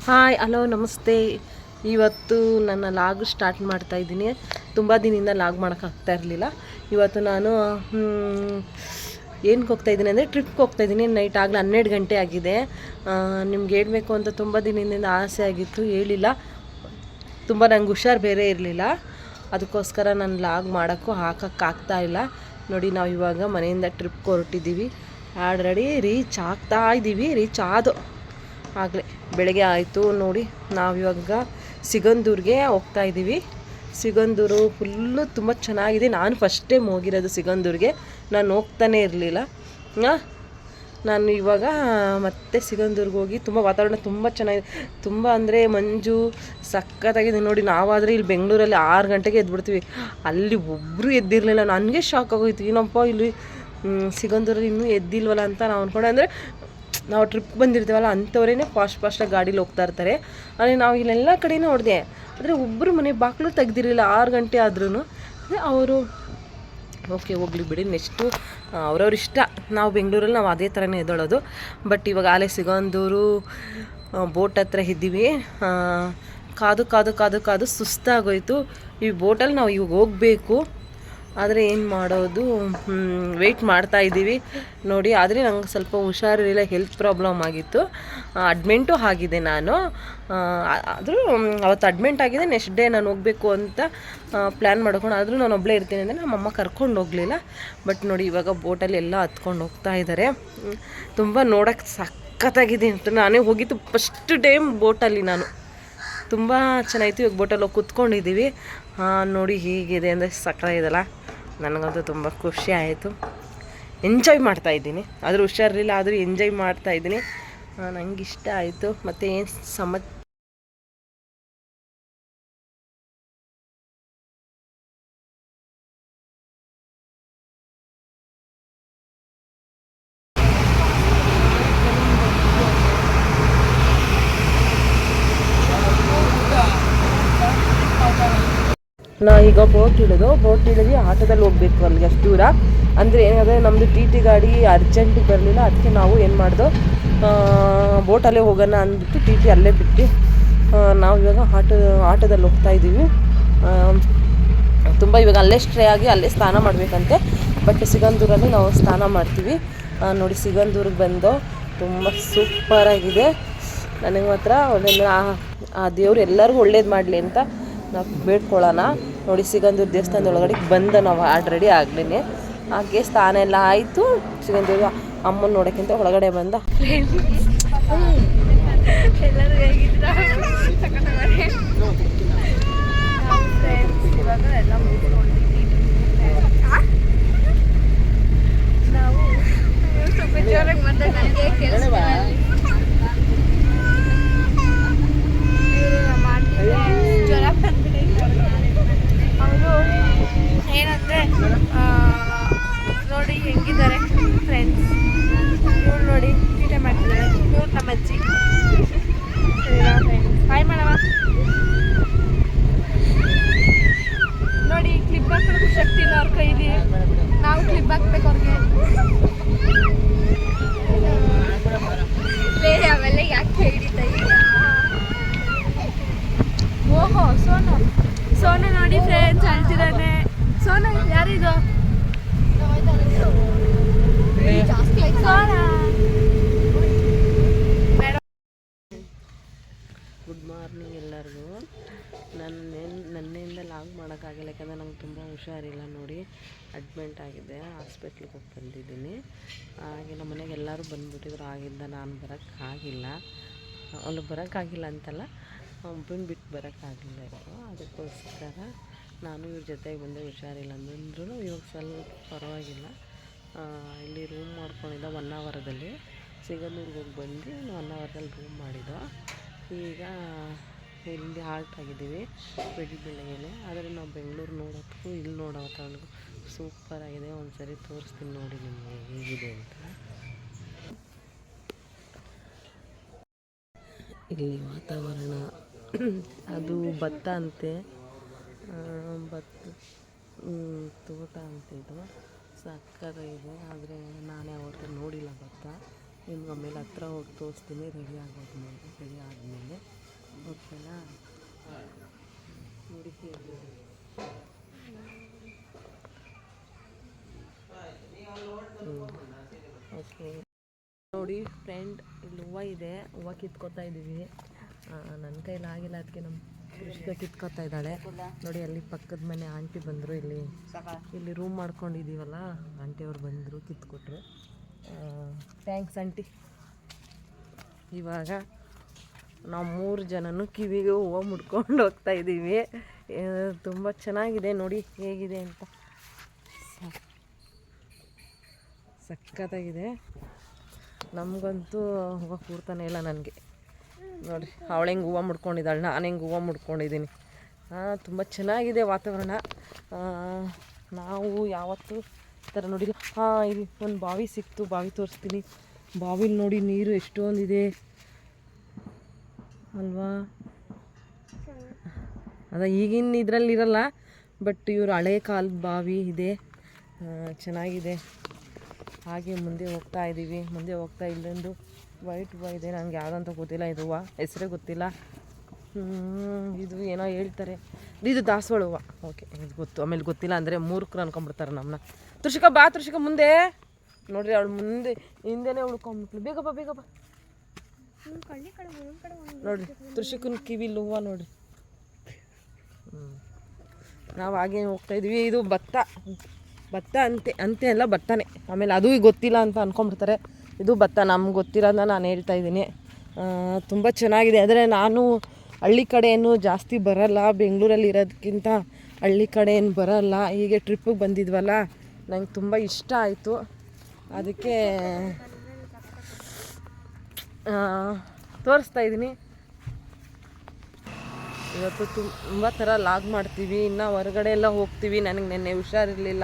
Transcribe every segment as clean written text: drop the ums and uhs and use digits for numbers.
Hi hello ನಮಸ್ತೆ. ಇವತ್ತು ನನ್ನ ಲಾಗ್ ಸ್ಟಾರ್ಟ್ ಮಾಡ್ತಾಯಿದ್ದೀನಿ. ತುಂಬ ದಿನದಿಂದ ಲಾಗ್ ಮಾಡೋಕ್ಕಾಗ್ತಾ ಇರಲಿಲ್ಲ. ಇವತ್ತು ನಾನು ಏನಕ್ಕೆ ಹೋಗ್ತಾಯಿದ್ದೀನಿ ಅಂದರೆ ಟ್ರಿಪ್ಗೆ ಹೋಗ್ತಾಯಿದ್ದೀನಿ. ನೈಟ್ ಆಗಲೇ 12 ಗಂಟೆ ಆಗಿದೆ. ನಿಮ್ಗೆ ಹೇಳಬೇಕು ಅಂತ ತುಂಬ ದಿನದಿಂದ ಆಸೆ ಆಗಿತ್ತು, ಹೇಳಿಲ್ಲ. ತುಂಬ ನಂಗೆ ಹುಷಾರು ಬೇರೆ ಇರಲಿಲ್ಲ, ಅದಕ್ಕೋಸ್ಕರ ನಾನು ಲಾಗ್ ಹಾಕೋಕ್ಕಾಗ್ತಾ ಇಲ್ಲ. ನೋಡಿ, ನಾವು ಇವಾಗ ಮನೆಯಿಂದ ಟ್ರಿಪ್ಗೆ ಹೊರಟಿದ್ದೀವಿ. ಆಲ್ರೆಡಿ ರೀಚ್ ಆದೋ ಆಗಲೇ ಬೆಳಗ್ಗೆ ಆಯಿತು. ನೋಡಿ, ನಾವಿವಾಗ ಸಿಗಂದೂರಿಗೆ ಹೋಗ್ತಾಯಿದ್ದೀವಿ. ಸಿಗಂದೂರು ಫುಲ್ಲು ತುಂಬ ಚೆನ್ನಾಗಿದೆ. ನಾನು ಫಸ್ಟ್ ಟೈಮ್ ಹೋಗಿರೋದು ಸಿಗಂದೂರಿಗೆ, ನಾನು ಹೋಗ್ತಾನೇ ಇರಲಿಲ್ಲ. ನಾನು ಇವಾಗ ಮತ್ತೆ ಸಿಗಂದೂರಿಗೆ ಹೋಗಿ ತುಂಬ ವಾತಾವರಣ ತುಂಬ ಚೆನ್ನಾಗಿದೆ. ತುಂಬ ಅಂದರೆ ಮಂಜು ಸಖತ್ತಾಗಿದೆ. ನೋಡಿ, ನಾವಾದರೆ ಇಲ್ಲಿ ಬೆಂಗಳೂರಲ್ಲಿ 6 ಗಂಟೆಗೆ ಎದ್ಬಿಡ್ತೀವಿ, ಅಲ್ಲಿ ಒಬ್ಬರು ಎದ್ದಿರಲಿಲ್ಲ. ನನಗೆ ಶಾಕ್ ಆಗೋಯ್ತು, ಏನಪ್ಪ ಇಲ್ಲಿ ಸಿಗಂದೂರಲ್ಲಿ ಇನ್ನೂ ಎದ್ದಿಲ್ವಲ್ಲ ಅಂತ ನಾವು ಅಂದ್ಕೊಂಡೆ. ಅಂದರೆ ನಾವು ಟ್ರಿಪ್ಗೆ ಬಂದಿರ್ತೀವಲ್ಲ ಅಂಥವರೇ ಫಾಸ್ಟಾಗಿ ಗಾಡೀಲಿ ಹೋಗ್ತಾ ಇರ್ತಾರೆ. ಆದರೆ ನಾವು ಇಲ್ಲೆಲ್ಲ ಕಡೆಯೂ ನೋಡಿದೆ, ಆದರೆ ಒಬ್ಬರು ಮನೆ ಬಾಗಿಲು ತೆಗ್ದಿರಲಿಲ್ಲ 6 ಗಂಟೆ ಆದ್ರೂ. ಅವರು ಓಕೆ ಹೋಗ್ಲಿ ಬಿಡಿ, ನೆಕ್ಸ್ಟು ಅವ್ರವ್ರ ಇಷ್ಟ. ನಾವು ಬೆಂಗಳೂರಲ್ಲಿ ನಾವು ಅದೇ ಥರನೇ ಎದ್ದೋಳೋದು. ಬಟ್ ಇವಾಗ ಆಲೆ ಸಿಗಂದೂರು ಬೋಟ್ ಹತ್ರ ಇದ್ದೀವಿ. ಕಾದು ಸುಸ್ತಾಗೋಯ್ತು. ಈ ಬೋಟಲ್ಲಿ ನಾವು ಇವಾಗ ಹೋಗಬೇಕು, ಆದರೆ ಏನು ಮಾಡೋದು, ವೆಯ್ಟ್ ಮಾಡ್ತಾಯಿದ್ದೀವಿ. ನೋಡಿ, ಆದರೆ ನಂಗೆ ಸ್ವಲ್ಪ ಹುಷಾರಿರಲಿಲ್ಲ, ಹೆಲ್ತ್ ಪ್ರಾಬ್ಲಮ್ ಆಗಿತ್ತು. ಅಡ್ಮಿಂಟು ಆಗಿದೆ ನಾನು. ಆದರೂ ಅವತ್ತು ಅಡ್ಮಿಂಟ್ ಆಗಿದೆ. ನೆಕ್ಸ್ಟ್ ಡೇ ನಾನು ಹೋಗಬೇಕು ಅಂತ ಪ್ಲ್ಯಾನ್ ಮಾಡ್ಕೊಂಡು, ಆದರೂ ನಾನು ಒಬ್ಬಳೇ ಇರ್ತೀನಿ ಅಂದರೆ ನಮ್ಮಮ್ಮ ಕರ್ಕೊಂಡು ಹೋಗಲಿಲ್ಲ. ಬಟ್ ನೋಡಿ, ಇವಾಗ ಬೋಟಲ್ಲಿ ಎಲ್ಲ ಹತ್ಕೊಂಡು ಹೋಗ್ತಾ ಇದ್ದಾರೆ. ತುಂಬ ನೋಡೋಕ್ಕೆ ಸಖತ್ತಾಗಿದೆ ಅಂತ. ನಾನೇ ಹೋಗಿದ್ದು ಫಸ್ಟ್ ಟೈಮ್ ಬೋಟಲ್ಲಿ ನಾನು. ತುಂಬ ಚೆನ್ನಾಗಿತ್ತು. ಇವಾಗ ಬೋಟಲ್ಲಿ ಹೋಗಿ ಕೂತ್ಕೊಂಡಿದ್ದೀವಿ. ನೋಡಿ ಹೀಗಿದೆ ಅಂದರೆ ಸಖತ್ತಾಗಿದೆಯಲ್ಲ. ನನಗಂತೂ ತುಂಬ ಖುಷಿ ಆಯಿತು. ಎಂಜಾಯ್ ಮಾಡ್ತಾಯಿದ್ದೀನಿ. ಆದರೂ ಹುಷಾರಿರಲಿಲ್ಲ, ಆದರೂ ಎಂಜಾಯ್ ಮಾಡ್ತಾಯಿದ್ದೀನಿ. ನನಗೆ ಇಷ್ಟ ಆಯಿತು. ಮತ್ತು ಏನು ನಾ ಈಗ ಬೋಟ್ ಇಳಿದು ಆಟೋದಲ್ಲಿ ಹೋಗಬೇಕು ಅಲ್ಲಿಗೆ, ಅಷ್ಟು ದೂರ. ಅಂದರೆ ಏನಾದರೆ ನಮ್ಮದು ಟಿ ಗಾಡಿ ಅರ್ಜೆಂಟಿಗೆ ಬರಲಿಲ್ಲ. ಅದಕ್ಕೆ ನಾವು ಏನು ಮಾಡ್ದೋ, ಬೋಟಲ್ಲೇ ಹೋಗೋಣ ಅಂದ್ಬಿಟ್ಟು ಟಿ ಅಲ್ಲೇ ಬಿಟ್ಟು ನಾವು ಇವಾಗ ಆಟೋದಲ್ಲಿ ಹೋಗ್ತಾಯಿದ್ದೀವಿ. ತುಂಬ ಇವಾಗ ಅಲ್ಲೇ ಸ್ಟೇ ಆಗಿ ಅಲ್ಲೇ ಸ್ನಾನ ಮಾಡಬೇಕಂತೆ. ಬಟ್ ಸಿಗಂದೂರಲ್ಲಿ ನಾವು ಸ್ನಾನ ಮಾಡ್ತೀವಿ. ನೋಡಿ, ಸಿಗಂದೂರಿಗೆ ಬಂದು ತುಂಬ ಸೂಪರಾಗಿದೆ. ನನಗೆ ಮಾತ್ರ ಒಳ್ಳೆಯ ಆ ದೇವ್ರು ಎಲ್ಲರಿಗೂ ಒಳ್ಳೇದು ಮಾಡಲಿ ಅಂತ ನಾವು ಬೇಡ್ಕೊಳ್ಳೋಣ. ನೋಡಿ, ಸಿಗಂದೂರು ದೇವಸ್ಥಾನದೊಳಗಡೆ ಬಂದ ನಾವು ಆಲ್ರೆಡಿ ಆಗ್ಲೇ. ಹಾಗೆ ಸ್ಥಾನ ಎಲ್ಲ ಆಯಿತು. ಸಿಗಂದೂರು ಅಮ್ಮನ ನೋಡೋಕ್ಕಿಂತ ಒಳಗಡೆ ಬಂದ. ಎಲ್ಲರೂ ಹೇಗಿದ್ದೀರಾ? ಇವಾಗ ಎಲ್ಲ ಮುಗಿಸ್ಕೊಂಡಿದ್ದೀವಿ ನಾವು. ಸ್ವಲ್ಪ ಜೋರಾಗಿ ಮಾತಾಡಿ, ನನಗೆ ಕೆಲಸ ಜ್ವರ ಬಂದ್ಬಿಡಿ. ಅವರು ಏನಂದರೆ ನೋಡಿ ಹೆಂಗಿದ್ದಾರೆ ಫ್ರೆಂಡ್ಸ್. ಇವಳು ನೋಡಿ ತೀಟೆ ಮಾಡ್ತಿದ್ದಾರೆ. ಇವ್ರು ನಮ್ಮ ಅಜ್ಜಿ. ಬಾಯ್ ಮಾಡವ. ನೋಡಿ, ಕ್ಲಿಪ್ ಹಾಕೋದು ಶಕ್ತಿ ಇಲ್ಲ ಅವ್ರ ಕೈಲಿ. ನಾವು ಕ್ಲಿಪ್ ಹಾಕ್ಬೇಕು ಅವ್ರಿಗೆ. ಅವೆಲ್ಲ ಯಾಕೆ ಹಿಡಿತಾ ಇಲ್ಲ? ಓಹೋ, ಸೋನು ನೋಡಿ ಫ್ರೆಂಡ್ಸ್ ಅಳ್ತಿದ್ದಾನೆ. ಸೋನು ಯಾರಿದು? ಗುಡ್ ಮಾರ್ನಿಂಗ್ ಎಲ್ಲರಿಗೂ. ನನ್ನಿಂದ ಲಾಗ್ ಮಾಡೋಕ್ಕಾಗಿಲ್ಲ, ಯಾಕಂದರೆ ನಂಗೆ ತುಂಬ ಹುಷಾರಿಲ್ಲ. ನೋಡಿ, ಅಡ್ಮಿಂಟ್ ಆಗಿದೆ, ಹಾಸ್ಪಿಟ್ಲಿಗೆ ಹೋಗಿ ಬಂದಿದ್ದೀನಿ. ಹಾಗೆ ನಮ್ಮ ಮನೆಗೆ ಎಲ್ಲರೂ ಬಂದುಬಿಟ್ಟಿದ್ರು. ಆಗಿಂದ ನಾನು ಬರೋಕ್ಕಾಗಿಲ್ಲ. ಅಲ್ಲಿ ಬರೋಕ್ಕಾಗಿಲ್ಲ ಅಂತಲ್ಲ, ಒಬ್ಬನ ಬಿಟ್ಟು ಬರೋಕ್ಕಾಗಲಿಲ್ಲ ಇವರು. ಅದಕ್ಕೋಸ್ಕರ ನಾನು ಇವ್ರ ಜೊತೆಗೆ ಬಂದೆ. ಹುಷಾರಿಲ್ಲ ಅಂದ್ರೂ ಇವಾಗ ಸ್ವಲ್ಪ ಪರವಾಗಿಲ್ಲ. ಇಲ್ಲಿ ರೂಮ್ ಮಾಡ್ಕೊಂಡಿದ್ದ 1 ಅವರ್ದಲ್ಲಿ. ಸಿಗಂದೂರಿಗೆ ಹೋಗಿ ಬಂದು 1 ಅವರ್ದಲ್ಲಿ ರೂಮ್ ಮಾಡಿದ್ದೋ. ಈಗ ಇಲ್ಲಿ ಹಾಲ್ಟ್ ಆಗಿದ್ದೀವಿ ಬೆಳಗ್ಗೆನೆ. ಆದರೆ ನಾವು ಬೆಂಗಳೂರು ನೋಡೋಕ್ಕೂ ಇಲ್ಲಿ ನೋಡೋ ವಾತಾವರಣಕ್ಕೂ ಸೂಪರಾಗಿದೆ. ಒಂದು ಸರಿ ತೋರಿಸ್ತೀನಿ ನೋಡಿ ನಿಮಗೆ ಹೇಗಿದೆ ಅಂತ. ಇಲ್ಲಿ ವಾತಾವರಣ ಅದು ಭತ್ತ ಅಂತೆ, ಭತ್ತ ತೋಟ ಅಂತಿದ್ದು ಸಕ್ಕತ್ತಾಗಿದೆ. ಆದರೆ ನಾನು ಯಾವತ್ತೂ ನೋಡಿಲ್ಲ ಭತ್ತ. ನಿಮ್ಗೆ ಆಮೇಲೆ ಹತ್ರ ಹೋಗಿ ತೋರಿಸ್ತೀನಿ ರೆಡಿ ಆದಮೇಲೆ ಓಕೆನಾ. ನೋಡಿ ಓಕೆ ನೋಡಿ ಫ್ರೆಂಡ್, ಇಲ್ಲಿ ಹೂವು ಇದೆ, ಹೂವು ಕಿತ್ಕೋತಾ ಇದ್ದೀವಿ. ನನ್ನ ಕೈಲಿ ಆಗಿಲ್ಲ, ಅದಕ್ಕೆ ನಮ್ಮ ಕೃಷಿಕ ಕಿತ್ಕೋತಾ ಇದ್ದಾಳೆ. ನೋಡಿ ಅಲ್ಲಿ ಪಕ್ಕದ ಮನೆ ಆಂಟಿ ಬಂದರು, ಇಲ್ಲಿ ರೂಮ್ ಮಾಡ್ಕೊಂಡಿದ್ದೀವಲ್ಲ, ಆಂಟಿಯವ್ರು ಬಂದರು ಕಿತ್ಕೊಟ್ರು. Thanks aunty. ಇವಾಗ ನಾವು 3 ಜನನೂ ಕಿವಿಗೆ ಹೂವು ಮುಡ್ಕೊಂಡು ಹೋಗ್ತಾ ಇದ್ದೀವಿ. ತುಂಬ ಚೆನ್ನಾಗಿದೆ ನೋಡಿ ಹೇಗಿದೆ ಅಂತ, ಸಖತ್ತಾಗಿದೆ. ನಮಗಂತೂ ಹೂವು ಕೂರ್ತಾನೆ ಇಲ್ಲ ನನಗೆ. ನೋಡಿ ಅವಳು ಹೆಂಗೆ ಹೂವು ಮುಡ್ಕೊಂಡಿದ್ದಾಳೆ, ನಾನು ಹೆಂಗೆ ಹೂವು ಮುಡ್ಕೊಂಡಿದ್ದೀನಿ. ತುಂಬ ಚೆನ್ನಾಗಿದೆ ವಾತಾವರಣ. ನಾವು ಯಾವತ್ತೂ ಈ ಥರ ನೋಡಿಲ್ಲ. ಇಲ್ಲಿ ಒಂದು ಬಾವಿ ಸಿಕ್ತು, ಬಾವಿ ತೋರಿಸ್ತೀನಿ. ಬಾವಿಲಿ ನೋಡಿ ನೀರು ಎಷ್ಟೊಂದಿದೆ ಅಲ್ವಾ. ಅದ ಈಗಿನ ಇದರಲ್ಲಿ ಇರಲ್ಲ, ಬಟ್ ಇವರು ಹಳೆ ಕಾಲದ ಬಾವಿ ಇದೆ, ಚೆನ್ನಾಗಿದೆ. ಹಾಗೆ ಮುಂದೆ ಹೋಗ್ತಾ ಇದ್ದೀವಿ. ಮುಂದೆ ಹೋಗ್ತಾ ಇಲ್ಲೊಂದು ವೈಟ್ ಹೂವು ಇದೆ, ನನಗೆ ಯಾವುದಂತ ಗೊತ್ತಿಲ್ಲ, ಇದು ಹೂವು ಹೆಸರೇ ಗೊತ್ತಿಲ್ಲ. ಇದು ಏನೋ ಹೇಳ್ತಾರೆ, ಇದು ದಾಸವಾಳ ಹೂವು. ಓಕೆ, ಇದು ಗೊತ್ತು. ಆಮೇಲೆ ಗೊತ್ತಿಲ್ಲ ಅಂದರೆ ಮೂರ್ಖರು ಅನ್ಕೊಂಡ್ಬಿಡ್ತಾರೆ ನಮ್ಮನ್ನ. ತೃಷಿಕ ಬಾ, ತೃಷಿಕ ಮುಂದೆ ನೋಡ್ರಿ, ಅವಳು ಮುಂದೆ ಹಿಂದೆನೇ ಉಳ್ಕೊಂಡ್ಬಿಟ್ಲು. ಬೇಗ ಬಾ, ಬೇಗ ಬಾ. ನೋಡ್ರಿ ತೃಷಿಕನ ಕಿವಿಲಿ ಹೂವು ನೋಡ್ರಿ. ನಾವು ಹಾಗೆ ಹೋಗ್ತಾಯಿದ್ವಿ. ಇದು ಭತ್ತ ಅಂತೆ ಅಲ್ಲ, ಭತ್ತನೇ. ಆಮೇಲೆ ಅದು ಗೊತ್ತಿಲ್ಲ ಅಂತ ಅಂದ್ಕೊಂಡ್ಬಿಡ್ತಾರೆ. ಇದು ಭತ್ತ, ನಮ್ಗೆ ಗೊತ್ತಿರೋದನ್ನ ನಾನು ಹೇಳ್ತಾ ಇದ್ದೀನಿ. ತುಂಬ ಚೆನ್ನಾಗಿದೆ. ಆದರೆ ನಾನು ಹಳ್ಳಿ ಕಡೆ ಏನು ಜಾಸ್ತಿ ಬರಲ್ಲ, ಬೆಂಗಳೂರಲ್ಲಿ ಇರೋದಕ್ಕಿಂತ ಹಳ್ಳಿ ಕಡೆ ಏನು ಬರಲ್ಲ. ಹೀಗೆ ಟ್ರಿಪ್ಪಿಗೆ ಬಂದಿದ್ವಲ್ಲ, ನಂಗೆ ತುಂಬ ಇಷ್ಟ ಆಯಿತು. ಅದಕ್ಕೆ ತೋರಿಸ್ತಾ ಇದ್ದೀನಿ. ಇವತ್ತು ತುಂಬ ಥರ ಲಾಗ್ ಮಾಡ್ತೀವಿ. ಇನ್ನು ಹೊರಗಡೆ ಎಲ್ಲ ಹೋಗ್ತೀವಿ. ನನಗೆ ನೆನ್ನೆ ಹುಷಾರಿರಲಿಲ್ಲ,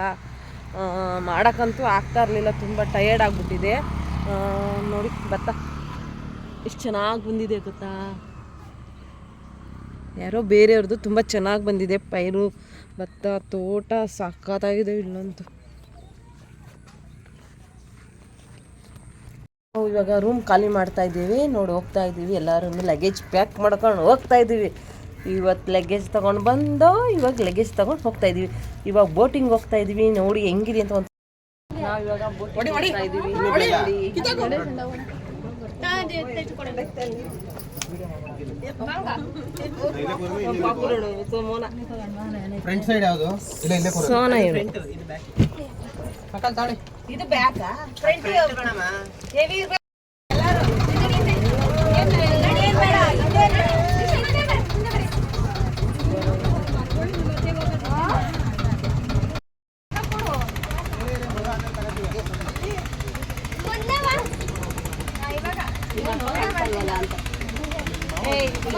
ಮಾಡೋಕ್ಕಂತೂ ಆಗ್ತಾ ಇರಲಿಲ್ಲ, ತುಂಬ ಟಯರ್ಡ್ ಆಗಿಬಿಟ್ಟಿದೆ. ನೋಡಿ ಭತ್ತ ಎಷ್ಟು ಚೆನ್ನಾಗಿ ಬಂದಿದೆ ಗೊತ್ತಾ. ಯಾರೋ ಬೇರೆಯವ್ರದ್ದು ತುಂಬ ಚೆನ್ನಾಗಿ ಬಂದಿದೆ ಪೈರು, ಭತ್ತ, ತೋಟ ಸಖತ್ತಾಗಿದೆ ಇಲ್ಲಂತೂ. ನಾವು ಇವಾಗ ರೂಮ್ ಖಾಲಿ ಮಾಡ್ತಾ ಇದ್ದೀವಿ. ನೋಡಿ ಹೋಗ್ತಾ ಇದ್ದೀವಿ, ಎಲ್ಲರೂ ಲಗೇಜ್ ಪ್ಯಾಕ್ ಮಾಡ್ಕೊಂಡು ಹೋಗ್ತಾ ಇದ್ದೀವಿ. ಇವತ್ತು ಲಗೇಜ್ ತೊಗೊಂಡು ಬಂದು ಇವಾಗ ಲಗೇಜ್ ತೊಗೊಂಡು ಹೋಗ್ತಾ ಇದ್ದೀವಿ. ಇವಾಗ ಬೋಟಿಂಗ್ ಹೋಗ್ತಾ ಇದ್ದೀವಿ. ನೋಡಿ ಹೆಂಗಿದೆ ಅಂತ ಒಂದು ನಾವು ಇವಾಗ ಬೋಟಿಂಗ್ ಹೋಗ್ತಾ ಇದ್ದೀವಿ. ಸೋನಾ ಇದು ಬ್ಯಾಕಾ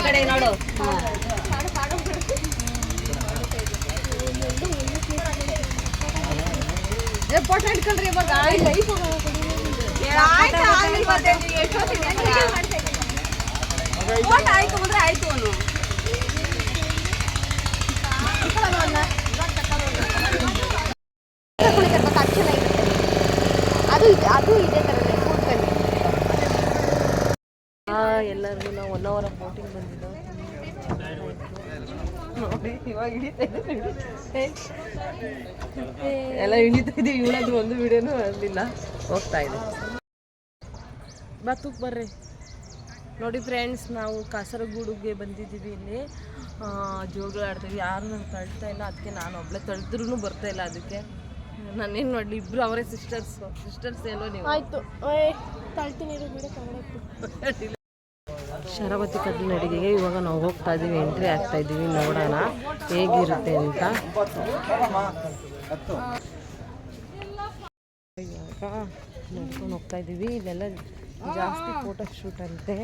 ಕಡೆ ನೋಡು. ಫೋಟೋ ಇಟ್ಕೊಳ್ರಿ ಇವಾಗ. ಆಯ್ತು ಅಂದ್ರೆ ಆಯ್ತು. ಅದು ಇದೇ ಥರ ಎಲ್ಲರಿಗೂ ನಾವು 1 ಅವರ್ ಬೋಟಿಂಗ್ ಬಂದಿದ್ದೋ. ನೋಡಿ ಇವಾಗ ಎಲ್ಲ ಇಳಿತಾ ಇದ್ದೀವಿ. ಇವಳದು ಒಂದು ವಿಡಿಯೋನೂ ಆಗಲಿಲ್ಲ. ಹೋಗ್ತಾ ಇದೆ. ಬತ್ತಕ್ಕೆ ಬರ್ರಿ. ನೋಡಿ ಫ್ರೆಂಡ್ಸ್, ನಾವು ಕಾಸರಗೋಡಿಗೆ ಬಂದಿದ್ದೀವಿ. ಇಲ್ಲಿ ಜೋಗಳ ಆಡ್ತೀವಿ. ಯಾರು ನಾನು ತಳ್ತಾ ಇಲ್ಲ, ಅದಕ್ಕೆ ನಾನು ಒಬ್ಬಳೆ ತಳ್ದ್ರೂ ಬರ್ತಾಯಿಲ್ಲ. ಅದಕ್ಕೆ ನಾನೇನು ಮಾಡಲಿ, ಇಬ್ಬರು ಅವರೇ ಸಿಸ್ಟರ್ಸ್ ಏನೋ ನೀವು. ಆಯಿತು ತಳ್ತೀನಿ. ಶರಾವತಿ ಕಡಲಿನ ಅಡುಗೆಗೆ ಇವಾಗ ನಾವು ಹೋಗ್ತಾ ಇದ್ದೀವಿ, ಎಂಟ್ರಿ ಆಗ್ತಾ ಇದ್ದೀವಿ. ನೋಡೋಣ ಹೇಗಿರುತ್ತೆ ಅಂತ. ಇವಾಗ ನೋಡ್ಕೊಂಡು ಹೋಗ್ತಾ ಇದ್ದೀವಿ. ಇಲ್ಲೆಲ್ಲ ಜಾಸ್ತಿ ಫೋಟೋ ಶೂಟ್ ಅಂತೆ.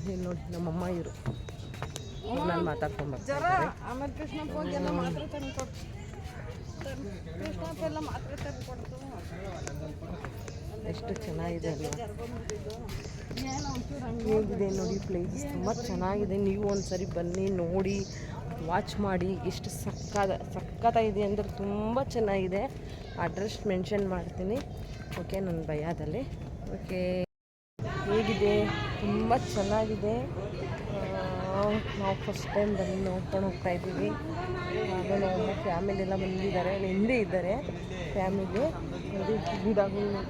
ಇಲ್ಲಿ ನೋಡಿ ನಮ್ಮಮ್ಮ ಇವರು ನಾನು ಮಾತಾಡ್ಕೊಂಡು ಬರ್ತಾರೆ. ಎಷ್ಟು ಚೆನ್ನಾಗಿದೆ ಅಲ್ವಾ. ಹೇಗಿದೆ ನೋಡಿ ಪ್ಲೇಸ್, ತುಂಬ ಚೆನ್ನಾಗಿದೆ. ನೀವು ಒಂದ್ಸರಿ ಬನ್ನಿ, ನೋಡಿ, ವಾಚ್ ಮಾಡಿ. ಎಷ್ಟು ಸಕ್ಕತ್ತಾಗಿದೆ ಅಂದರೆ ತುಂಬ ಚೆನ್ನಾಗಿದೆ. ಅಡ್ರೆಸ್ ಮೆನ್ಷನ್ ಮಾಡ್ತೀನಿ, ಓಕೆ, ನನ್ನ ಬಯೋದಲ್ಲಿ. ಓಕೆ, ಹೇಗಿದೆ? ತುಂಬ ಚೆನ್ನಾಗಿದೆ. ನಾವು ಫಸ್ಟ್ ಟೈಮ್ ಬಂದು ನೋಡ್ಕೊಂಡು ಹೋಗ್ತಾ ಇದ್ದೀವಿ. ಹಾಗೂ ನಮ್ಮ ಫ್ಯಾಮಿಲಿ ಎಲ್ಲ ಬಂದಿದ್ದಾರೆ, ಹಿಂದೆ ಇದ್ದಾರೆ ಫ್ಯಾಮಿಲಿ. ನೋಡಿ ಗಿಡಗಳು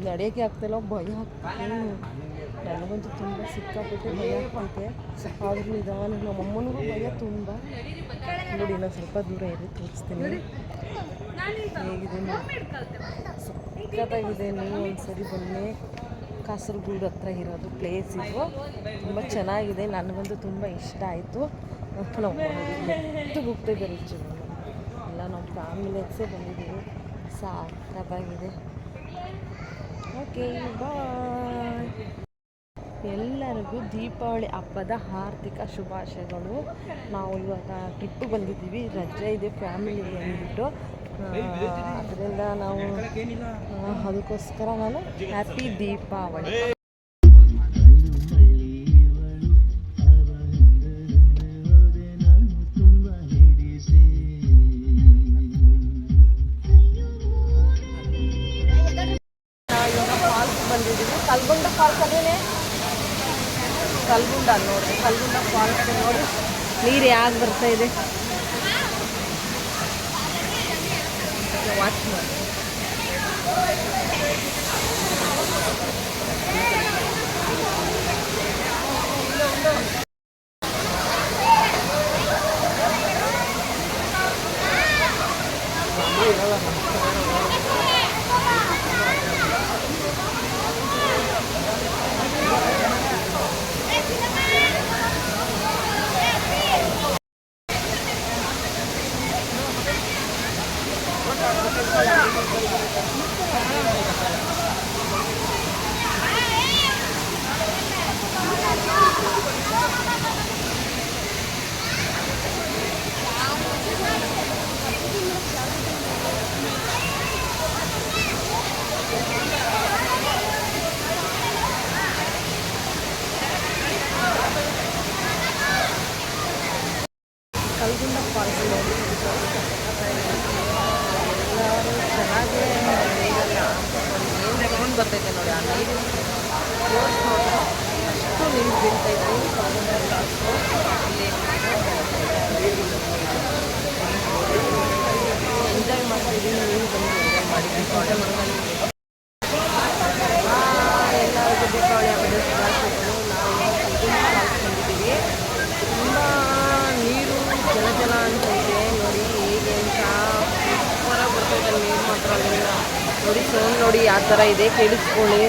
ನಡೆಯೋಕ್ಕೆ ಆಗ್ತಾಯಿಲ್ಲ, ಭಯ ಆಗ್ತದೆ. ನನಗಂತೂ ತುಂಬ ಸಿಕ್ಕಾಪಟ್ಟೆ ಭಯ ಆಗ್ತೈತೆ. ಆದರೂ ನಿಧಾನ, ನಮ್ಮಮ್ಮನಿಗೂ ಭಯ ತುಂಬ. ನೋಡಿ ನಾನು ಸ್ವಲ್ಪ ದೂರ ಇರಿ, ತೋರಿಸ್ತೀನಿ ಹೇಗಿದೆ. ಸಖತ್ತಾಗಿದೆ. ನೀವು ಒಂದ್ಸರಿ ಬನ್ನಿ. ಕಾಸರಗೋಡು ಹತ್ರ ಇರೋದು ಪ್ಲೇಸ್ ಇದು. ತುಂಬ ಚೆನ್ನಾಗಿದೆ, ನನಗಂತೂ ತುಂಬ ಇಷ್ಟ ಆಯಿತು. ನಾವು ಹೋಗ್ತಾ ಇದ್ದಾರೆ ಎಲ್ಲ ನಾವು ಫ್ಯಾಮಿಲಿ ಎಕ್ಸೇ ಬಂದಿದ್ದೀವಿ. ಸಖತ್ತಾಗಿದೆ. ಓಕೆ, ಬಾಯ್. ಎಲ್ಲರಿಗೂ ದೀಪಾವಳಿ ಹಬ್ಬದ ಆರ್ಥಿಕ ಶುಭಾಶಯಗಳು. ನಾವು ಇವಾಗ ಟ್ರಿಪ್ ಬಂದಿದ್ದೀವಿ, ರಜೆ ಇದೆ ಫ್ಯಾಮಿಲಿಗೆ ಅಂದ್ಬಿಟ್ಟು. ಅದರಿಂದ ನಾವು ಅದಕ್ಕೋಸ್ಕರ ನಾನು ಹ್ಯಾಪಿ ದೀಪಾವಳಿ. ಬಂದಿದ್ದೀವಿ ಕಲ್ಗುಂಡ ಫಾಲ್ಸ್ ಅದೇನೆ, ಕಲ್ಗುಂಡ ನೋಡ್ರಿ, ಕಲ್ಗುಂಡ ಫಾಲ್ಸ್ ನೋಡಿ ನೀರು ಯಾಕೆ ಬರ್ತಾ ಇದೆ ವಾಚ್ ಮಾಡಿ. ಕಲ್ಗುಂಡ ಫಾಲ್ಸ್ ನೋಡಿ, ಎಲ್ಲರೂ ಚೆನ್ನಾಗೇ ನೀರೆಲ್ಲ ಏನು ತಗೊಂಡು ಬರ್ತೈತೆ ನೋಡಿ. ಆ ನೀರು ಫೋರ್ಸ್ ನೋಡಿ ಅಷ್ಟು ನೀರು ಬೀಳ್ತೈತೆ ಕಲ್ಗುಂಡ ಫಾಲ್ಸು. ಎಂಜಾಯ್ ಮಾಡ್ತಿದ್ದೀವಿ, ನೀವು ಬಂದು ಎಂಜಾಯ್ ಮಾಡಿ. ಎಲ್ಲರಿಗೂ ದೀಪಾವಳಿ ಹಬ್ಬದ ಶುಭಾಶಯಗಳು. ನಾವು ಕಲ್ಗುಂಡ ಫಾಲ್ಸ್ ಬಂದಿದ್ದೀವಿ. ತುಂಬ ನೀರು ಜಲ ಅಂತ ಇದೆ ನೋಡಿ, ಹೇಗೆ ಅಂತ ಸೂಪರಾಗಿ ಬರ್ತೈತೆ ನೀರು ಮಾತ್ರ. ಅಲ್ಲಿಂದ ನೋಡಿ ಸೌಂಡ್ ನೋಡಿ ಯಾವ ಥರ ಇದೆ, ಕೇಳಿಸ್ಕೊಳ್ಳಿ.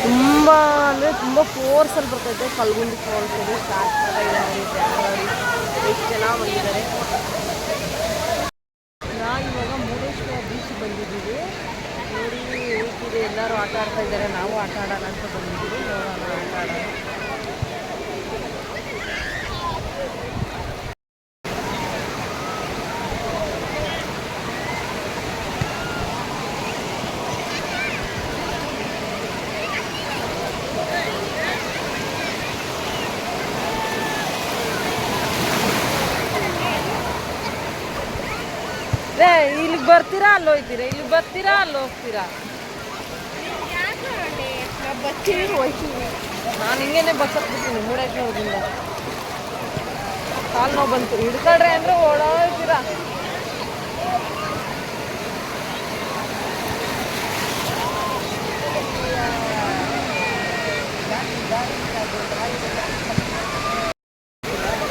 ತುಂಬ ಅಂದರೆ ತುಂಬ ಫೋರ್ಸಲ್ಲಿ ಬರ್ತೈತೆ ಕಲ್ಗುಂಡಿ ಫಾಲ್ಸ್. ಅದು ಸ್ಟಾರ್ಟ್ ಆಗಿದೆ ನೋಡಿ, ನೋಡಿ ಎಷ್ಟು ಜನ ಬಂದಿದ್ದಾರೆ. ನಾವು ಇವಾಗ ಮುರುಡೇಶ್ವರ ಬೀಚ್ ಬಂದಿದ್ದೀವಿ. ನೋಡಿ ಹೇಗಿದೆ, ಎಲ್ಲರೂ ಆಟ ಆಡ್ತಾ ಇದ್ದಾರೆ, ನಾವು ಆಟ ಆಡೋಣ ಅಂತ ಬಂದಿದ್ದೀವಿ. ನೋಡೋಣ, ಆಟ ಆಡೋಣ. ಇಲ್ಲಿಗೆ ಬರ್ತೀರಾ ಅಲ್ಲಿ ಹೋಗ್ತೀರಾ, ಇಲ್ಲಿ ಬರ್ತೀರಾ ಅಲ್ಲಿ ಹೋಗ್ತೀರಾ? ನಾನು ಹಿಂಗೇನೆ ಬಸ್ ಹತ್ಬಿಡ್ತೀನಿ ಮುರುಡೇಶ್ವರದಿಂದ. ಕಾಲು ನೋವು ಬಂತು, ಹಿಡ್ಕೊಳ್ರಿ ಅಂದರೆ ಓಡೋಗ್ತೀರಾ.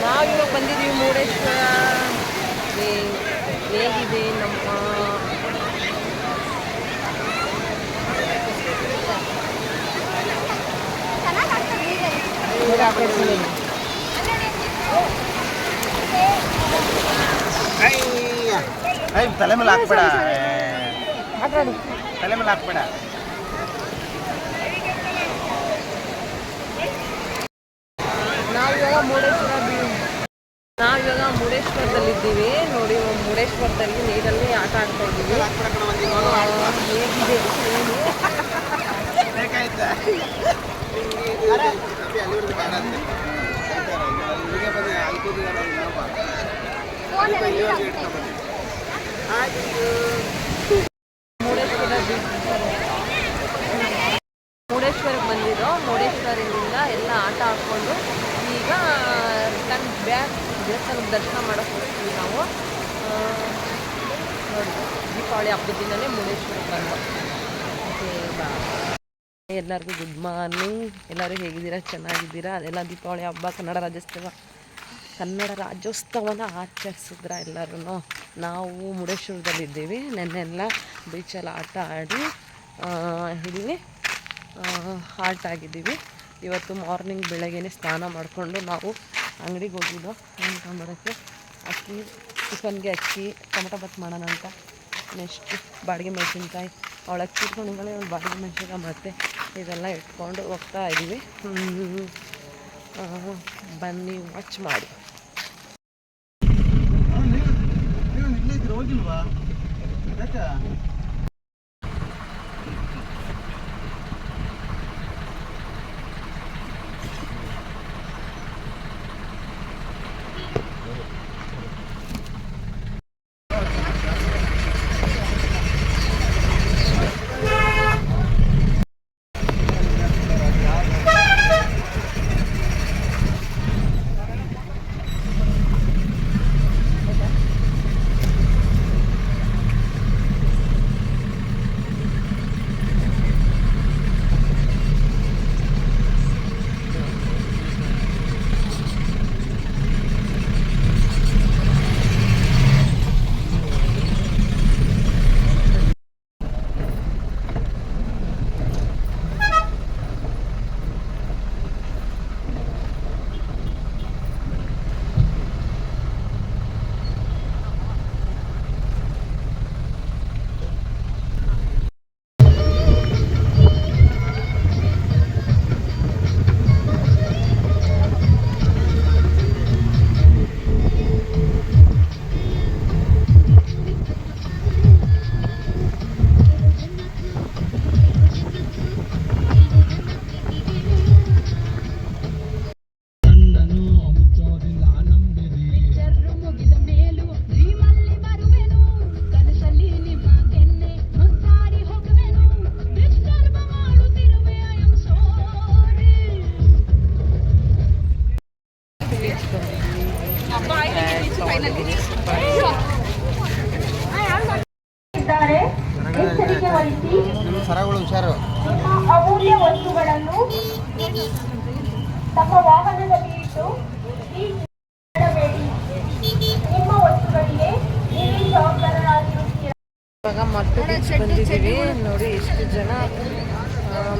ನಾವಿವಾಗ ಬಂದಿದ್ದೀವಿ ಮುರುಡೇಶ್ವರ. ಹೇಗಿದೆ ನಮ್ಮ ತಲೆ ಮೇಲೆ ಹಾಕ್ಬೇಡ, ತಲೆ ಮೇಲೆ ಹಾಕ್ಬೇಡ. ನಾವಿವಾಗ ಮುರುಡೇಶ್ವರದಲ್ಲಿದ್ದೀವಿ ನೋಡಿ. ಮುರುಡೇಶ್ವರದಲ್ಲಿ ನೀರಲ್ಲಿ ಆಟ ಆಡ್ತಾ ಇದ್ದೀವಿ. ಮುರುಡೇಶ್ವರ ದೇವಸ್ಥಾನದ ದರ್ಶನ ಮಾಡೋಕ್ಕೆ ಹೋಗ್ತೀವಿ ನಾವು. ನೋಡಿ, ದೀಪಾವಳಿ ಹಬ್ಬದ ದಿನವೇ ಮುರುಡೇಶ್ವರಕ್ಕೆ ಬಂದು. ಓಕೆ, ಎಲ್ಲರಿಗೂ ಗುಡ್ ಮಾರ್ನಿಂಗ್. ಎಲ್ಲರೂ ಹೇಗಿದ್ದೀರಾ? ಚೆನ್ನಾಗಿದ್ದೀರಾ? ಅದೆಲ್ಲ ದೀಪಾವಳಿ ಹಬ್ಬ ಕನ್ನಡ ರಾಜ್ಯೋತ್ಸವನ ಆಚರಿಸಿದ್ರ ಎಲ್ಲರೂ. ನಾವು ಮುರುಡೇಶ್ವರದಲ್ಲಿದ್ದೀವಿ. ನೆನ್ನೆಲ್ಲ ಬೀಚಲ್ಲಿ ಆಟ ಆಡಿ ಇಲ್ಲಿ ಹಾಲ್ಟ್ ಆಗಿದ್ದೀವಿ. ಇವತ್ತು ಮಾರ್ನಿಂಗ್ ಬೆಳಗ್ಗೆನೇ ಸ್ನಾನ ಮಾಡಿಕೊಂಡು ನಾವು ಅಂಗಡಿಗೆ ಹೋಗಿದ್ದೋ ತೊಗೊಂಬರೋಕ್ಕೆ. ಅಕ್ಕಿ, ಟಿಫನ್ಗೆ ಅಕ್ಕಿ, ಟೊಮಟೊ ಬಾತ್ ಮಾಡೋಣ ಅಂತ. ನೆಕ್ಸ್ಟ್ ಬಾಡಿಗೆ ಮೆಣಸಿನ್ಕಾಯಿ, ಅವಳು ಅಕ್ಕಿ ಇಟ್ಕೊಂಡಿದ್ದಾಳೆ, ಒಂದು ಬಾಡಿಗೆ ಮೆಣಸಿನ್ಕಾಯಿ ಮತ್ತು ಇದೆಲ್ಲ ಇಟ್ಕೊಂಡು ಹೋಗ್ತಾ ಇದ್ದೀವಿ. ಬನ್ನಿ, ವಾಚ್ ಮಾಡಿ. ಹೋಗಿಲ್ವಾ? ಸರಗಳು ಹುಷಾರು. ಅಮೂಲ್ಯ ವಸ್ತುಗಳನ್ನು ತಮ್ಮ ವಾಹನದಲ್ಲಿ ಇಟ್ಟು ಮಾಡಬೇಡಿ. ನಿಮ್ಮ ವಸ್ತುಗಳಿಗೆ ನೀವೇ ಜವಾಬ್ದಾರರಾಗಿರುತ್ತೀರಾ. ಇವಾಗ ಮಲ್ಪೆ ಬೀಚ್ ಬಂದಿದ್ದೀವಿ. ನೋಡಿ ಎಷ್ಟು ಜನ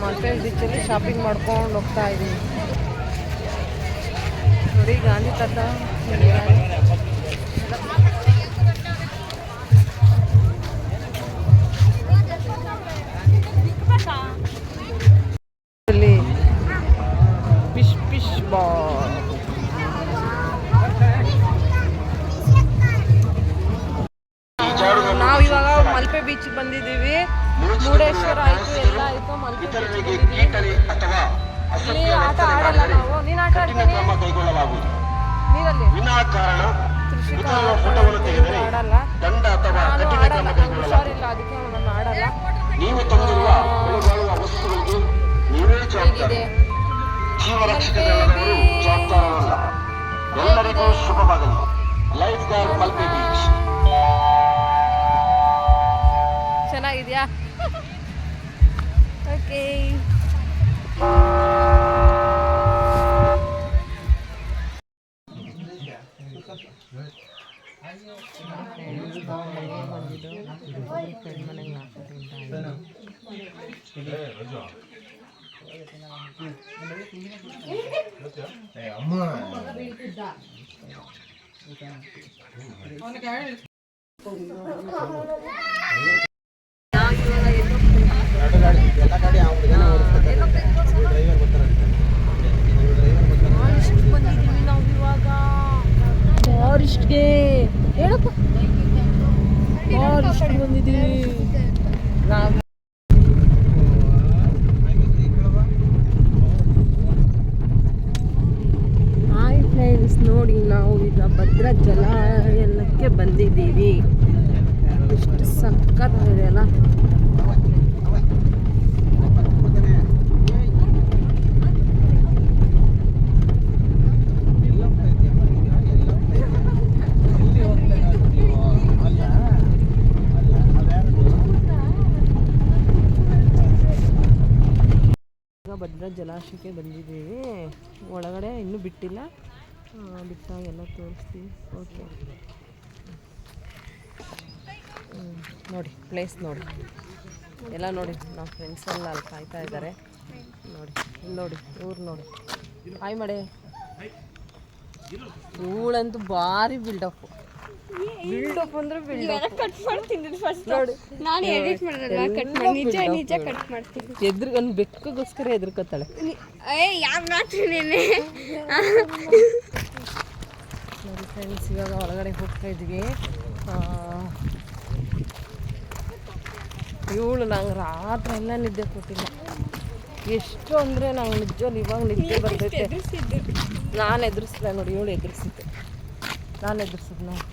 ಮಲ್ಪೆ ಬೀಚಲ್ಲಿ ಶಾಪಿಂಗ್ ಮಾಡ್ಕೊಂಡು ಹೋಗ್ತಾ ಇದ್ದೀವಿ. ನೋಡಿ ಗಾಂಧಿ ತಾತ ಫಿಶ್ ಬಾಲ್. ನಾವು ಇವಾಗ ಮಲ್ಪೆ ಬೀಚ್ ಬಂದಿದ್ದೀವಿ. ಮುರುಡೇಶ್ವರ ಆಯಿತು, ಎಲ್ಲ ಆಯಿತು. ಮಲ್ಪೆ ಇಲ್ಲಿ ಆಟ ಆಡಲ್ಲ ನಾವು. ನೀನು ಆಟ ಆಡ್ತೀನಿ ನೀರಲ್ಲಿ ಕೃಷಿಕ ಆಡಲ್ಲ. ನಾನು ಆಡಲ್ಲ, ನಂಗೆ ಹುಷಾರಿಲ್ಲ, ಅದಕ್ಕೆ ನಾನು ಆಡಲ್ಲ. ಹೇಗಿದೆ ಎಲ್ಲರಿಗೂ ಶುಭವಾಗಲಿ. ಲೈಫ್ ಗಾರ್ಡ್ ಮಲ್ಪೆ ಬೀಚ್ ಚೆನ್ನಾಗಿದೆಯಾ? ಓಕೆ, ಬಂದಿದ್ದೀವಿ ನಾವು ಇವಾಗ ಫಾರೆಸ್ಟ್ಗೆ. ಹೇಳಪ್ಪ, ಫಾರೆಸ್ಟ್ ಬಂದಿದ್ದೀವಿ ನಾವು. ಹಾಯ್ ಫ್ರೆಂಡ್ಸ್, ನೋಡಿ ನಾವು ಈಗ ಭದ್ರಾ ಜಲಾನಯನಕ್ಕೆ ಬಂದಿದ್ದೀವಿ. ಎಷ್ಟು ಸಕ್ಕತ್ತಾಗಿದೆ ಅಲ್ಲ. ಈಗ ಭದ್ರಾ ಜಲಾಶಯಕ್ಕೆ ಬಂದಿದ್ದೀವಿ. ಒಳಗಡೆ ಇನ್ನೂ ಬಿಟ್ಟಿಲ್ಲ, ಬಿಟ್ಟಾಗ ಎಲ್ಲ ತೋರಿಸ್ತೀವಿ. ಓಕೆ, ನೋಡಿ ಪ್ಲೇಸ್ ನೋಡಿ ಎಲ್ಲ ನೋಡಿ. ನಮ್ಮ ಫ್ರೆಂಡ್ಸ್ ಎಲ್ಲ ಅಲ್ಲಿ ಕಾಯ್ತಾ ಇದ್ದಾರೆ ನೋಡಿ. ಇಲ್ಲಿ ನೋಡಿ, ಇವ್ರು ನೋಡಿ, ಹಾಯ್ ಮಾಡೆ. ಇವಳಂತೂ ಭಾರಿ ಬಿಲ್ಡಪ್ ಅಂದ್ರೆ ಬಿಲ್ಡಪ್. ನೋಡಿ ಎದ್ರಿಗೊಂದು ಬೆಕ್ಕಗೋಸ್ಕರ ಎದ್ರಕೋತಾಳೆ. ನೋಡಿ ಫ್ರೆಂಡ್ಸ್, ಇವಾಗ ಒಳಗಡೆ ಹೋಗ್ತಾ ಇದ್ವಿ. ಇವಳು ನಂಗೆ ರಾತ್ರಿ ಎಲ್ಲ ನಿದ್ದೆ ಕೊಟ್ಟಿಲ್ಲ. ಎಷ್ಟು ಅಂದರೆ ನಂಗೆ ನಿಜವಲ್ಲಿ ಇವಾಗ ನಿದ್ದೆ ಬರ್ತೈತೆ. ನಾನು ಎದುರಿಸಿಲ್ಲ ನೋಡಿ, ಇವಳು ಎದುರಿಸಿದ್ದೆ. ನಾನು ಎದುರಿಸಿದ್ ನೋಡಿ.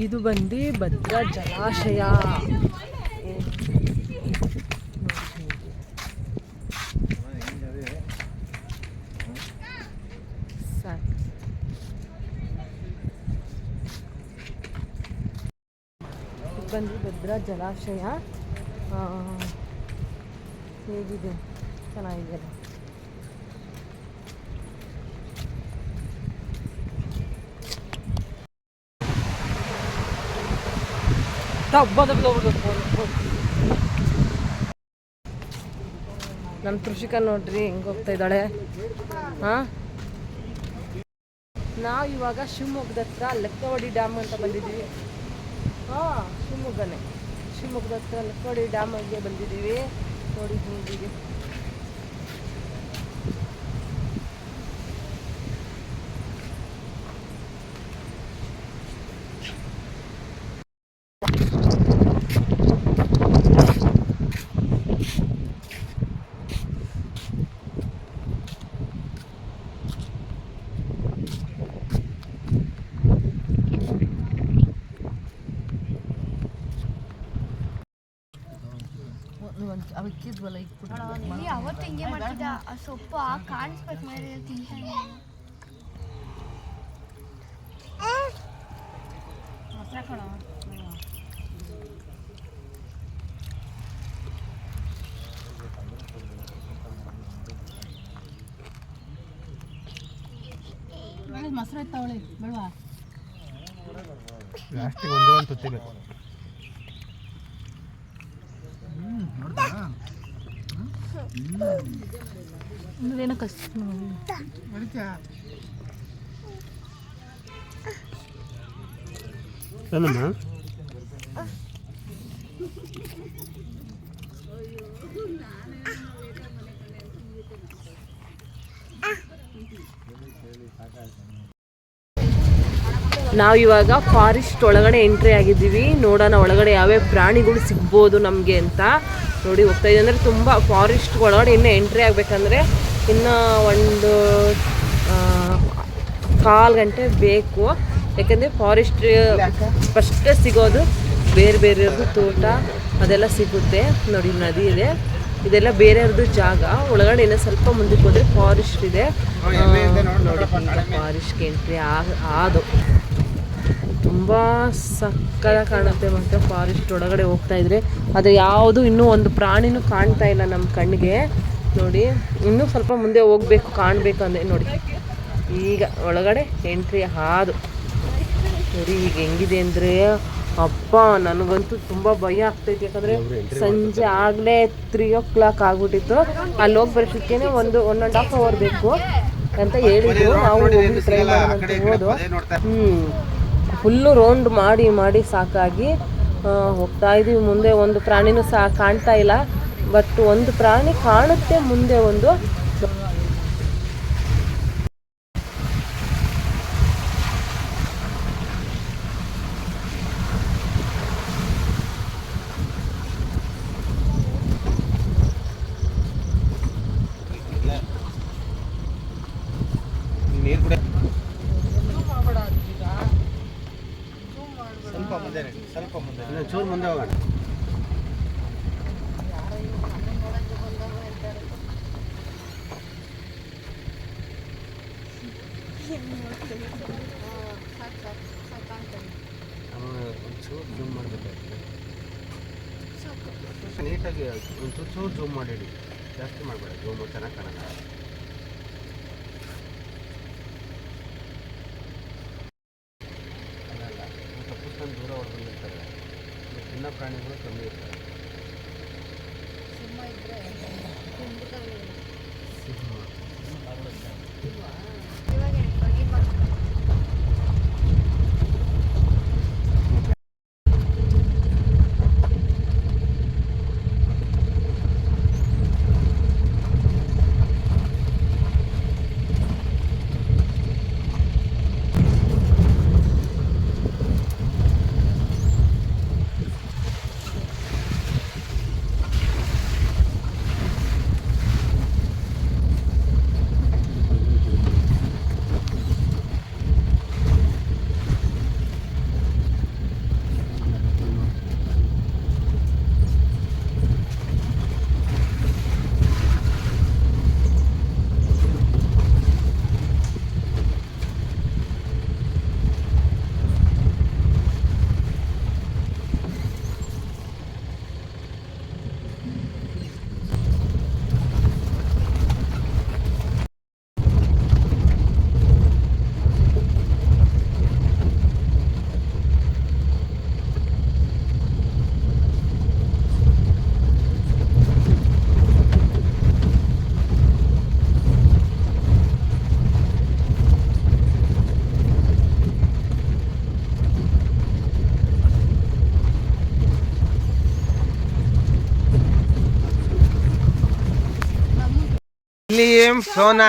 ಇದು ಬಂದು ಭದ್ರಾ ಜಲಾಶಯ. ಬಂದು ಭದ್ರಾ ಜಲಾಶಯ ಹೇಗಿದೆ, ಚೆನ್ನಾಗಿದೆ. ನಮ್ಮ ಕೃಷಿಕ ನೋಡ್ರಿ ಹೆಂಗೆ ಹೋಗ್ತಾ ಇದ್ದಾಳೆ. ನಾವು ಇವಾಗ ಶಿವಮೊಗ್ಗದ ಹತ್ರ ಲೆಕ್ಕವಡಿ ಡ್ಯಾಮ್ ಅಂತ ಬಂದಿದ್ದೀವಿ. ಶಿವಮೊಗ್ಗದ ಹತ್ರ ಲೆಕ್ಕವಡಿ ಡ್ಯಾಮಿಗೆ ಬಂದಿದ್ದೀವಿ. ನೋಡಿ ಹೇಗಿದೆ. ಅವತ್ತು ಹಿಂಗೆ ಮಾಡ್ತಿದ್ದ. ಆ ಸೊಪ್ಪು ಕಾಣಿಸ್ಬೇಕು ಮೇಲೆ ಮೊಸರು ತಗೊಳ್ಳಿ ಬೇಡವಾ? ಲಾಸ್ಟಿಗೆ ಒಂದೇ ಒಂದು ತುತ್ತಿಬೇಕು. ಏನೋ ಕಷ್ಟ ನಾವು ಇವಾಗ ಫಾರೆಸ್ಟ್ ಒಳಗಡೆ ಎಂಟ್ರಿ ಆಗಿದ್ದೀವಿ. ನೋಡೋಣ ಒಳಗಡೆ ಯಾವ್ಯಾವ ಪ್ರಾಣಿಗಳು ಸಿಗ್ಬೋದು ನಮಗೆ ಅಂತ ನೋಡಿ ಹೋಗ್ತಾ ಇದೆ. ಅಂದರೆ ತುಂಬ ಫಾರೆಸ್ಟ್ ಒಳಗಡೆ ಇನ್ನೂ ಎಂಟ್ರಿ ಆಗಬೇಕಂದ್ರೆ ಇನ್ನು ಒಂದು 1/4 ಗಂಟೆ ಬೇಕು. ಯಾಕೆಂದರೆ ಫಾರೆಸ್ಟ್ ಫಸ್ಟ್ ಸಿಗೋದು ಬೇರೆ ಬೇರೆಯವ್ರದ್ದು ತೋಟ ಅದೆಲ್ಲ ಸಿಗುತ್ತೆ. ನೋಡಿ ನದಿ ಇದೆ, ಇದೆಲ್ಲ ಬೇರೆಯವ್ರದ್ದು ಜಾಗ. ಒಳಗಡೆ ಇನ್ನೂ ಸ್ವಲ್ಪ ಮುಂದಕ್ಕೆ ಹೋದರೆ ಫಾರೆಸ್ಟ್ ಇದೆ. ನೋಡಿ ಫಾರೆಸ್ಟ್ಗೆ ಎಂಟ್ರಿ ಆದು ತುಂಬ ಸಕ್ಕತ್ತಾಗಿ ಕಾಣುತ್ತೆ. ಮತ್ತು ಫಾರೆಸ್ಟ್ ಒಳಗಡೆ ಹೋಗ್ತಾ ಇದ್ರೆ ಅದು ಯಾವುದು ಇನ್ನೂ ಒಂದು ಪ್ರಾಣಿನೂ ಕಾಣ್ತಾ ಇಲ್ಲ ನಮ್ಮ ಕಣ್ಣಿಗೆ. ನೋಡಿ ಇನ್ನೂ ಸ್ವಲ್ಪ ಮುಂದೆ ಹೋಗ್ಬೇಕು ಕಾಣಬೇಕಂದ್ರೆ. ನೋಡಿ ಈಗ ಒಳಗಡೆ ಎಂಟ್ರಿ ಆದು. ನೋಡಿ ಈಗ ಹೆಂಗಿದೆ ಅಂದರೆ ಅಪ್ಪ ನನಗಂತೂ ತುಂಬ ಭಯ ಆಗ್ತೈತಿ. ಯಾಕಂದರೆ ಸಂಜೆ ಆಗಲೇ 3 o'clock ಆಗ್ಬಿಟ್ಟಿತ್ತು. ಅಲ್ಲಿ ಹೋಗಿ ಬರೋದಕ್ಕೇ 1.5 hour ಬೇಕು ಅಂತ ಹೇಳಿದ್ರು. ನಾವು ಹೋಗಿ ಟ್ರೈ ಮಾಡೋಣ ಹೋದು. ಫುಲ್ಲು ರೌಂಡ್ ಮಾಡಿ ಸಾಕಾಗಿ ಹೋಗ್ತಾ ಇದ್ದೀವಿ. ಮುಂದೆ ಒಂದು ಪ್ರಾಣಿನೂ ಕಾಣ್ತಾ ಇಲ್ಲ. ಬಟ್ ಒಂದು ಪ್ರಾಣಿ ಕಾಣುತ್ತೆ ಮುಂದೆ ಒಂದು. ಸ್ವಲ್ಪ ಮುಂದೆ ಚೂರು ಮುಂದೆ ಹೋಗೋಣ. ಒಂಚೂರು ಜೂಮ್ ಮಾಡಬೇಕಾಗ್ತದೆ. ನೀಟಾಗಿ ಒಂದು ಚೂರು ಜೂಮ್ ಮಾಡಿ ಇಡಿ, ಜಾಸ್ತಿ ಮಾಡಬೇಡ, ಜೂಮು ಚೆನ್ನಾಗಿ ಕಾಣಲ್ಲ. ಅಲ್ಲ ತಪ್ಪಿಸ್ಕೊಂಡು ದೂರ ಹೊಡ್ಕೊಂಡಿರ್ತಾರೆ, ಚಿನ್ನ ಪ್ರಾಣಿಗಳು ಕಮ್ಮಿ ಇರ್ತಾರೆ. ಇಲ್ಲಿ ಸೋನಾ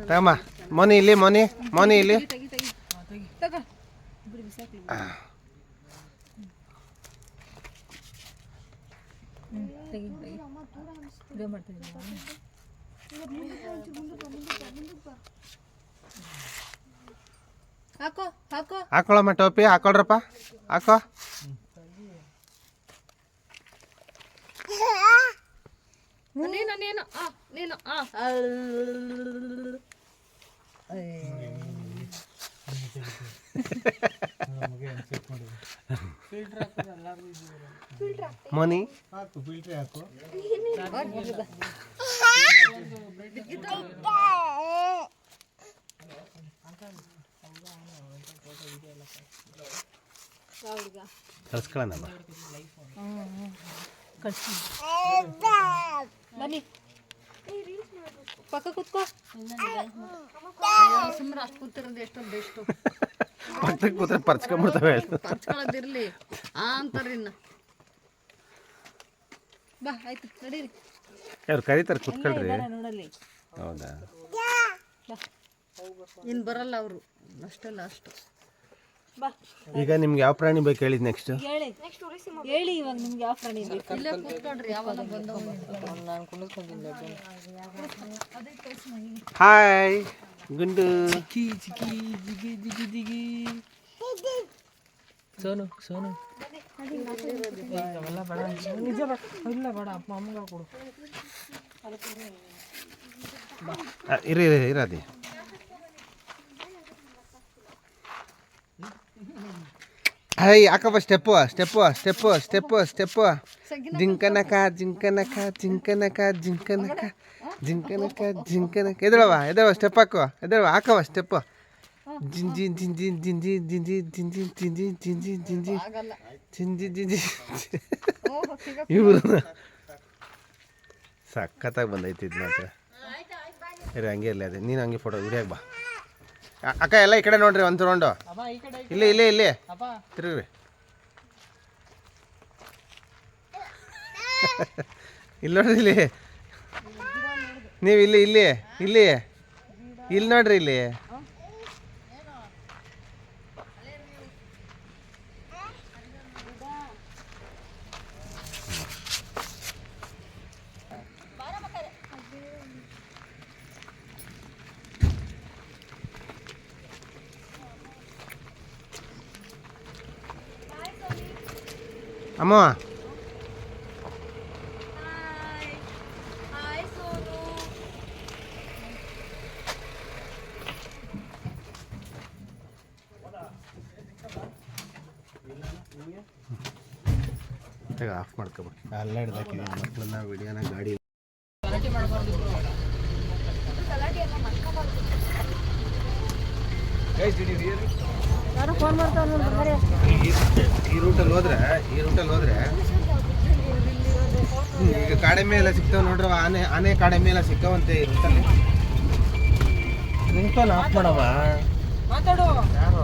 ತಮ್ಮ ಮೋನಿ ಇಲ್ಲಿ, ಮೋನಿ ಇಲ್ಲಿ. ಹಾಕೊಳ್ಳಮ್ಮ ಟೋಪಿ, ಹಾಕೊಳ್ರಪ್ಪ, ಹಾಕೋ. ಮೋನಿ ಹಾಕು. ಕಳ್ಸ್ಕೊಳ್ಳೋಣ ಬನ್ನಿ ಪಕ್ಕ ಕೂತ್ಕೋ. ಸುಮ್ಮನೆ ಅಷ್ಟು ಕೂತಿರೋದು ಎಷ್ಟೊಂದು ಬೆಸ್ಟ್. ಪಕ್ಕಕ್ಕೆ ಕೂತ್ರೆ ಪರ್ಚ್ಕೊಂಡ್ಬಿಡ್ತವೆ. ಪರ್ಚ್ಕೊಳ್ಳೋದಿರ್ಲಿ ಅಂತಾರ್ರಿ. ಇನ್ನು ಬಾ ಆಯ್ತು ನಡೀರಿ. ಅವ್ರು ಕರೀತಾರೆ, ಕೂತ್ಕೊಳ್ರಿ. ನೋಡಲ್ಲಿ ಹೌದಾ, ಇನ್ನು ಬರಲ್ಲ ಅವರು, ಅಷ್ಟೆಲ್ಲ ಅಷ್ಟು. ಬಾ ಈಗ ನಿಮ್ಗೆ ಯಾವ ಪ್ರಾಣಿ ಬೇಕು ಹೇಳಿದ್ ನೆಕ್ಸ್ಟ್ ಹೇಳಿ. ಇವಾಗ ನಿಮ್ಗೆ ಯಾವ ಪ್ರಾಣಿ ಬೇಕು? ಇಲ್ಲೇ ಕೂತ್ಕೊಳ್ರಿ, ಯಾವಾಗ ಬಂದವ. ನಾನು ಕುಣಿಸ್ಕೊಂಡಿದ್ದೆ. ಹಾಯ್ ಗುಂಡು. ಸೋನು ನಿಜ ಇಲ್ಲ ಬೇಡ, ಅಪ್ಪ ಅಮ್ಮಗ ಕೊಡು. ಇರದಿ. ಹಾಯ್ ಹಾಕಪ್ಪ, ಸ್ಟೆಪ್ಪು. ಜಿಂಕನಕ ಎದಳವ ಸ್ಟೆಪ್ ಹಾಕುವ, ಹಾಕವ ಸ್ಟೆಪ್ಪು. ಇವರು ಸಖತ್ತಾಗಿ ಬಂದೈತಿ ಇದು ಮಾತ್ರ. ಹಂಗೆ ಇರಲಿ, ಅದೇ ನೀನು ಹಂಗೆ ಫೋಟೋ ವಿಡಿಯೋಗೆ ಬಾ. ಅಕ್ಕ ಎಲ್ಲ ಈ ಕಡೆ ನೋಡ್ರಿ, ಒಂದು ರೌಂಡು. ಇಲ್ಲಿ ತಿರುಗ್ರಿ. ಇಲ್ಲಿ ನೋಡ್ರಿ, ಇಲ್ಲಿ ನೀವು ಇಲ್ಲಿ ನೋಡ್ರಿ, ಇಲ್ಲಿ ಅಮ್ಮ. ಈಗ ಆಫ್ ಮಾಡ್ಕೊಬೇಕು ಅಲ್ಲ ಹಿಡ್ದಾಕಿದ್ದೀನಿ ಮಕ್ಕಳನ್ನ ವಿಡಿಯೋನ ಗಾಡಿ ಯಾರೋ ಫೋನ್ ಮಾಡ್ತಾವ್ರೆ ಈ ರೂಟಲ್ಲಿ ಹೋದ್ರೆ ಈಗ ಕಾಡೆಮ್ಮೆ ಎಲ್ಲ ಸಿಗ್ತಾವ ನೋಡ್ರಿ ಆನೆ ಕಾಡೆಮ್ಮೆ ಎಲ್ಲ ಸಿಗ್ತಾವಂತೆ ಈ ರೂಟಲ್ಲಿ ರಿಂಗ್ಟೋನ್ ಆಫ್ ಮಾಡವ ಮಾತಾಡು. ಯಾರು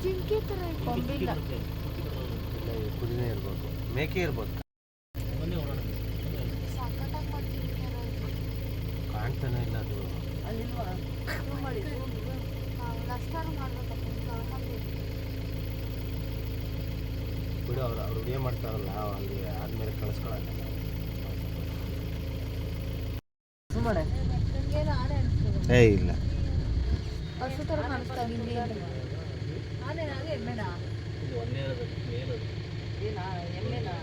ಜಿಂಕೆ ಥರ ಕೊಂಬಿಲ್ಲ. ಕುರಿನೇ ಇರ್ಬೋದು, ಮೇಕೆ ಇರ್ಬೋದು, ಸಖತ್ತಾಗಿ ಮಾಡ್ತಿರ್ತಾರೆ. ಕಾಣ್ತಾನೆ ಇಲ್ಲ ಅದು. ಲಸ್ಕರ್ ಮಾಡ್ಬೇಕಪ್ಪ ಬಿಡು ಅವ್ರು ವಿಡಿಯೋ ಮಾಡ್ತಾರಲ್ಲ ಅಲ್ಲಿ ಆದ್ಮೇಲೆ ಕಳಿಸ್ಕೊಳಲ್ಲ. ಸುಮ್ಮನೆ ನಿಮ್ಗೇನು ಆನೆ ಅನಿಸ್ತದೆ? ಏ ಇಲ್ಲ ಹಸು ಥರ ಕಾಣಿಸ್ತಾ ನಿಮಗೆ? ಆನೆ ಎಮ್ಮೆನಾ? ಏನ ಎಮ್ಮೆನಾ?